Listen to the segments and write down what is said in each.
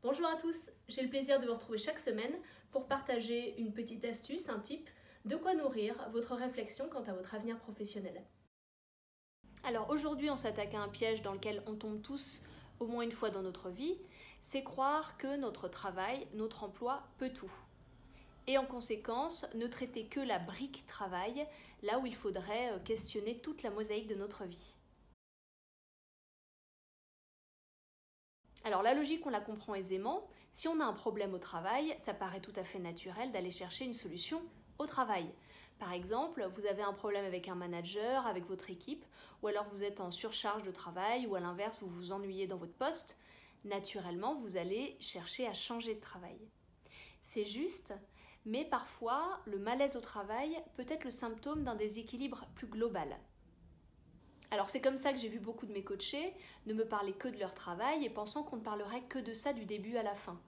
Bonjour à tous, j'ai le plaisir de vous retrouver chaque semaine pour partager une petite astuce, un tip, de quoi nourrir votre réflexion quant à votre avenir professionnel. Alors aujourd'hui on s'attaque à un piège dans lequel on tombe tous au moins une fois dans notre vie, c'est croire que notre travail, notre emploi peut tout. Et en conséquence, ne traiter que la brique travail, là où il faudrait questionner toute la mosaïque de notre vie. Alors la logique, on la comprend aisément. Si on a un problème au travail, ça paraît tout à fait naturel d'aller chercher une solution au travail. Par exemple, vous avez un problème avec un manager, avec votre équipe, ou alors vous êtes en surcharge de travail, ou à l'inverse, vous vous ennuyez dans votre poste. Naturellement, vous allez chercher à changer de travail. C'est juste, mais parfois, le malaise au travail peut être le symptôme d'un déséquilibre plus global. Alors c'est comme ça que j'ai vu beaucoup de mes coachés ne me parler que de leur travail et pensant qu'on ne parlerait que de ça du début à la fin.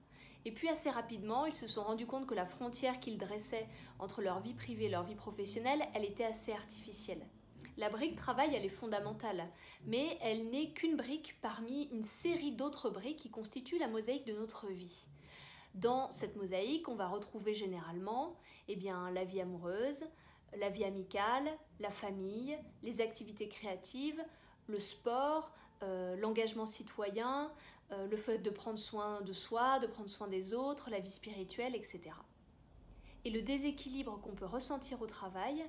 Et puis assez rapidement, ils se sont rendus compte que la frontière qu'ils dressaient entre leur vie privée et leur vie professionnelle, elle était assez artificielle. La brique travail, elle est fondamentale, mais elle n'est qu'une brique parmi une série d'autres briques qui constituent la mosaïque de notre vie. Dans cette mosaïque, on va retrouver généralement la vie amoureuse, la vie amicale, la famille, les activités créatives, le sport, l'engagement citoyen, le fait de prendre soin de soi, de prendre soin des autres, la vie spirituelle, etc. Et le déséquilibre qu'on peut ressentir au travail,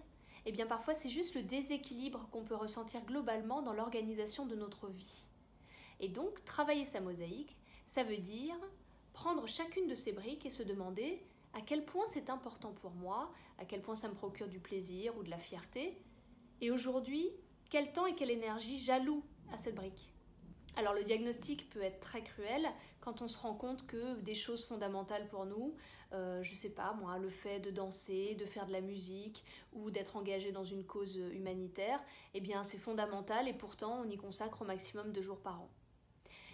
parfois c'est juste le déséquilibre qu'on peut ressentir globalement dans l'organisation de notre vie. Et donc, travailler sa mosaïque, ça veut dire prendre chacune de ces briques et se demander à quel point c'est important pour moi, à quel point ça me procure du plaisir ou de la fierté, et aujourd'hui, quel temps et quelle énergie j'alloue à cette brique. Alors le diagnostic peut être très cruel quand on se rend compte que des choses fondamentales pour nous, je sais pas moi, le fait de danser, de faire de la musique ou d'être engagé dans une cause humanitaire, c'est fondamental et pourtant on y consacre au maximum 2 jours par an.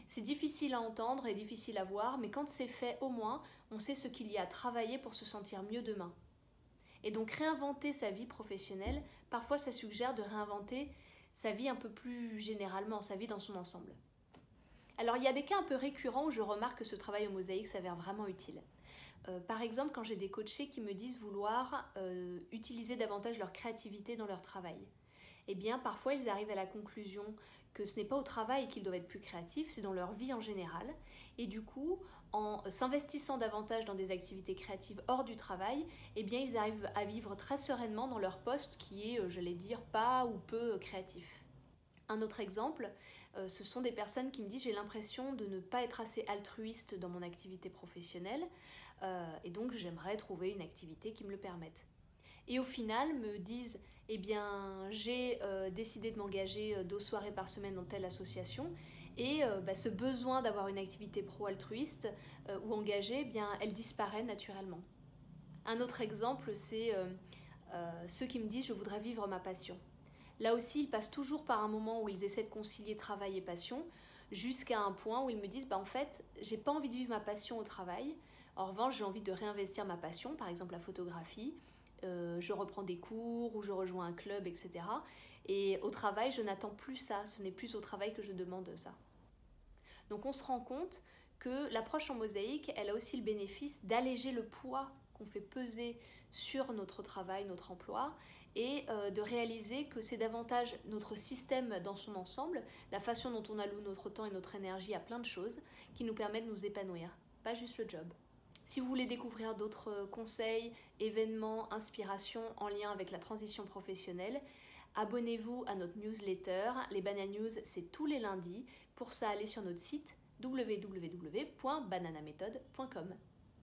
C'est difficile à entendre et difficile à voir, mais quand c'est fait, au moins, on sait ce qu'il y a à travailler pour se sentir mieux demain. Et donc réinventer sa vie professionnelle, parfois ça suggère de réinventer sa vie un peu plus généralement, sa vie dans son ensemble. Alors il y a des cas un peu récurrents où je remarque que ce travail en mosaïque s'avère vraiment utile. Par exemple, quand j'ai des coachés qui me disent vouloir utiliser davantage leur créativité dans leur travail. Parfois ils arrivent à la conclusion que ce n'est pas au travail qu'ils doivent être plus créatifs, c'est dans leur vie en général. Et du coup, en s'investissant davantage dans des activités créatives hors du travail, ils arrivent à vivre très sereinement dans leur poste qui est, j'allais dire, pas ou peu créatif. Un autre exemple, ce sont des personnes qui me disent j'ai l'impression de ne pas être assez altruiste dans mon activité professionnelle et donc j'aimerais trouver une activité qui me le permette. Et au final me disent j'ai décidé de m'engager 2 soirées par semaine dans telle association et ce besoin d'avoir une activité pro-altruiste ou engagée, elle disparaît naturellement. Un autre exemple, c'est ceux qui me disent je voudrais vivre ma passion. Là aussi, ils passent toujours par un moment où ils essaient de concilier travail et passion, jusqu'à un point où ils me disent en fait, j'ai pas envie de vivre ma passion au travail. En revanche, j'ai envie de réinvestir ma passion, par exemple la photographie. Je reprends des cours ou je rejoins un club, etc. Et au travail, je n'attends plus ça. Ce n'est plus au travail que je demande ça. Donc on se rend compte que l'approche en mosaïque, elle a aussi le bénéfice d'alléger le poids qu'on fait peser sur notre travail, notre emploi, et de réaliser que c'est davantage notre système dans son ensemble, la façon dont on alloue notre temps et notre énergie à plein de choses, qui nous permet de nous épanouir, pas juste le job. Si vous voulez découvrir d'autres conseils, événements, inspirations en lien avec la transition professionnelle, abonnez-vous à notre newsletter. Les Banana News, c'est tous les lundis. Pour ça, allez sur notre site www.bananamethod.com.